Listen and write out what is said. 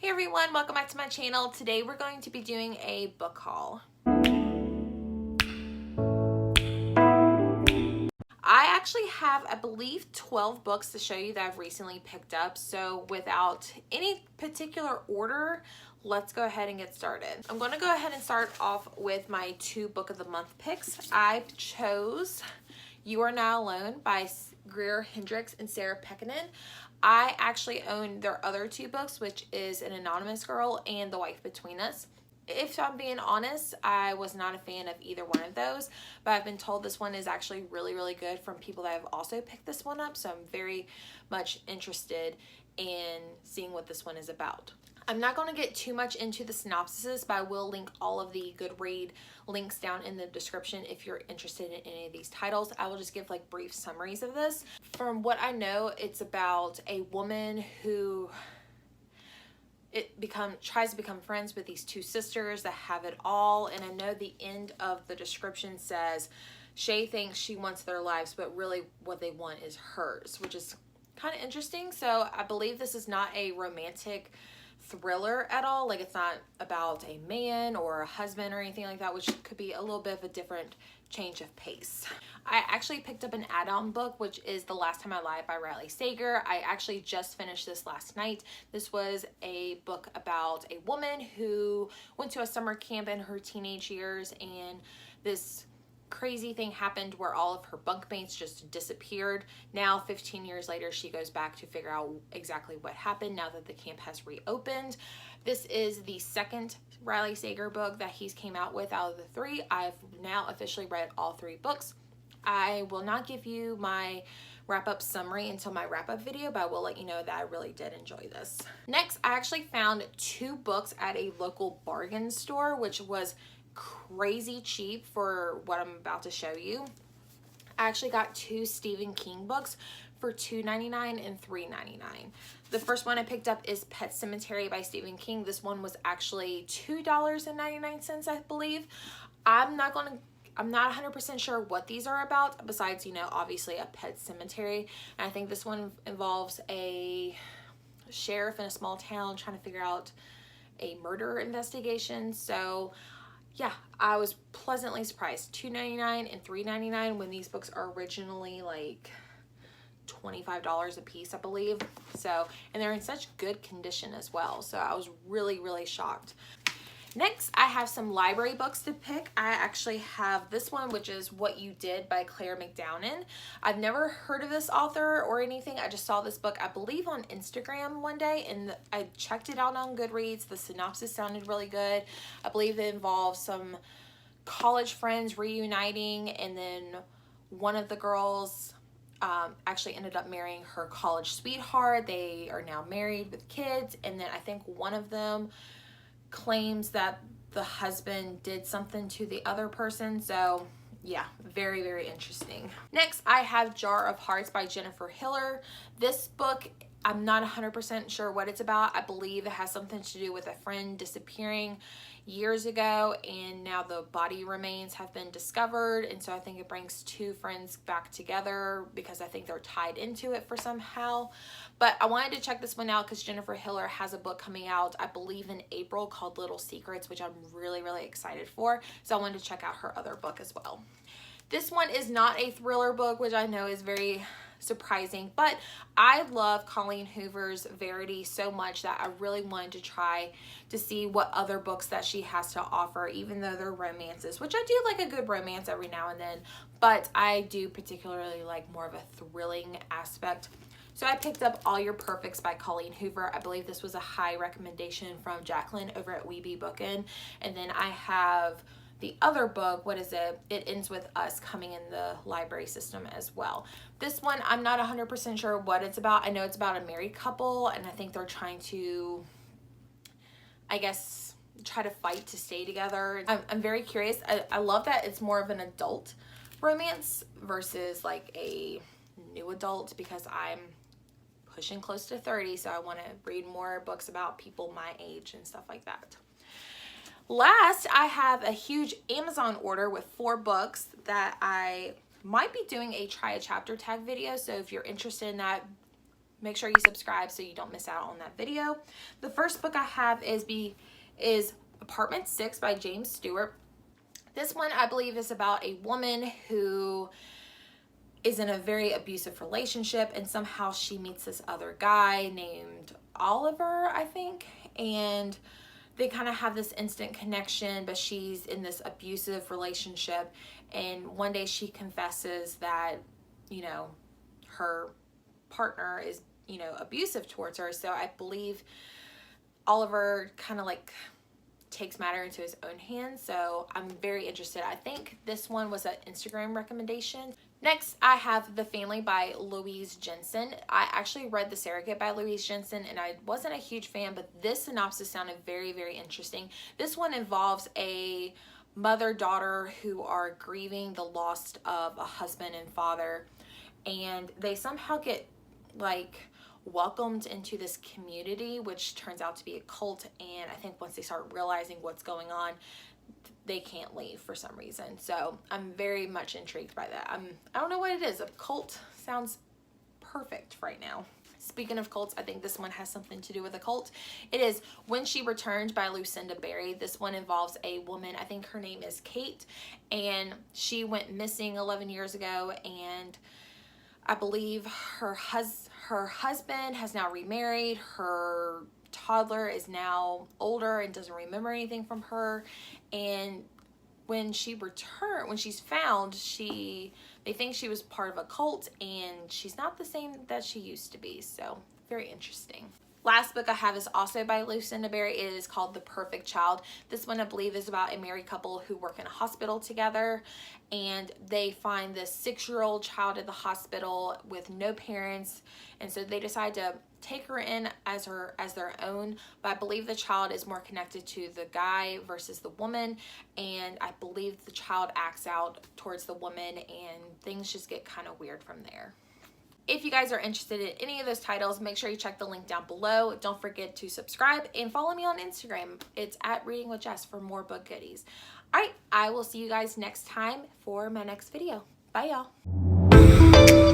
Hey everyone, welcome back to my channel. Today we're going to be doing a book haul. I actually have, I believe, 12 books to show you that I've recently picked up. So without any particular order, let's go ahead and get started. I'm going to go ahead and start off with my 2 book of the month picks. I chose You Are Not Alone by Greer Hendricks and Sarah Pekkanen. I actually own their other 2 books, which is An Anonymous Girl and The Wife Between Us. If I'm being honest, I was not a fan of either one of those, but I've been told this one is actually really good from people that have also picked this one up, so I'm very much interested in seeing what this one is about. I'm not going to get too much into the synopsis, but I will link all of the good read links down in the description if you're interested in any of these titles. I will just give like brief summaries of this. From what I know, it's about a woman who tries to become friends with these 2 sisters that have it all, and I know the end of the description says Shay thinks she wants their lives, but really what they want is hers, which is kind of interesting. So I believe this is not a romantic thriller at all. Like, it's not about a man or a husband or anything like that, which could be a little bit of a different change of pace. I actually picked up an add-on book, which is The Last Time I Lied by Riley Sager. I actually just finished this last night. This was a book about a woman who went to a summer camp in her teenage years, and this crazy thing happened where all of her bunkmates just disappeared. Now 15 years later, she goes back to figure out exactly what happened now that the camp has reopened. This is the second Riley Sager book that he's came out with out of the 3. I've now officially read all 3 books. I will not give you my wrap-up summary until my wrap-up video, but I will let you know that I really did enjoy this. Next, I actually found 2 books at a local bargain store, which was crazy cheap for what I'm about to show you. I actually got 2 Stephen King books for $2.99 and $3.99. The first one I picked up is Pet Sematary by Stephen King. This one was actually $2.99, I believe. I'm not 100% sure what these are about, besides, you know, obviously a pet cemetery. And I think this one involves a sheriff in a small town trying to figure out a murder investigation. So yeah, I was pleasantly surprised. $2.99 and $3.99 when these books are originally like $25 a piece, I believe. So, and they're in such good condition as well. So I was really shocked. Next, I have some library books to pick. I actually have this one, which is What You Did by Claire McDownan. I've never heard of this author or anything. I just saw this book, I believe, on Instagram one day, and I checked it out on Goodreads. The synopsis sounded really good. I believe it involves some college friends reuniting, and then one of the girls actually ended up marrying her college sweetheart. They are now married with kids, and then I think one of them claims that the husband did something to the other person. So yeah, very interesting. Next, I have Jar of Hearts by Jennifer Hiller. This book, I'm not 100% sure what it's about. I believe it has something to do with a friend disappearing years ago, and now the body remains have been discovered, and so I think it brings 2 friends back together because I think they're tied into it for somehow. But I wanted to check this one out because Jennifer Hiller has a book coming out, I believe, in April called Little Secrets, which I'm really excited for. So I wanted to check out her other book as well. This one is not a thriller book, which I know is very surprising, but I love Colleen Hoover's Verity so much that I really wanted to try to see what other books that she has to offer, even though they're romances, which I do like a good romance every now and then, but I do particularly like more of a thrilling aspect. So I picked up All Your Perfects by Colleen Hoover. I believe this was a high recommendation from Jacqueline over at Weeby Bookin'. And then I have the other book, what is it? It Ends With Us, coming in the library system as well. This one, I'm not 100% sure what it's about. I know it's about a married couple, and I think they're trying to, I guess, try to fight to stay together. I'm very curious. I love that it's more of an adult romance versus like a new adult, because I'm pushing close to 30, so I want to read more books about people my age and stuff like that. Last, I have a huge Amazon order with 4 books that I might be doing a try a chapter tag video, so if you're interested in that, make sure you subscribe so you don't miss out on that video. The first book I have is Apartment 6 by James Stewart. This one, I believe, is about a woman who is in a very abusive relationship, and somehow she meets this other guy named Oliver, I think, and they kind of have this instant connection, but she's in this abusive relationship, and one day she confesses that, you know, her partner is, you know, abusive towards her. So I believe Oliver kind of like takes matter into his own hands. So I'm very interested. I think this one was an Instagram recommendation. Next, I have The Family by Louise Jensen. I actually read The Surrogate by Louise Jensen, and I wasn't a huge fan, but this synopsis sounded very, very interesting. This one involves a mother-daughter who are grieving the loss of a husband and father, and they somehow get like welcomed into this community, which turns out to be a cult. And I think once they start realizing what's going on, they can't leave for some reason. So I'm very much intrigued by that. I don't know what it is. A cult sounds perfect right now. Speaking of cults, I think this one has something to do with a cult. It is When She Returned by Lucinda Berry. This one involves a woman, I think her name is Kate, and she went missing 11 years ago, and I believe her husband has now remarried. Her toddler is now older and doesn't remember anything from her. And when she's found, they think she was part of a cult, and she's not the same that she used to be. So very interesting. Last book I have is also by Lucinda Berry. It is called The Perfect Child. This one, I believe, is about a married couple who work in a hospital together, and they find this 6-year-old child at the hospital with no parents, and so they decide to take her in as their own. But I believe the child is more connected to the guy versus the woman, and I believe the child acts out towards the woman, and things just get kind of weird from there. If you guys are interested in any of those titles, make sure you check the link down below. Don't forget to subscribe and follow me on Instagram. It's at Reading with Jess for more book goodies. All right, I will see you guys next time for my next video. Bye, y'all.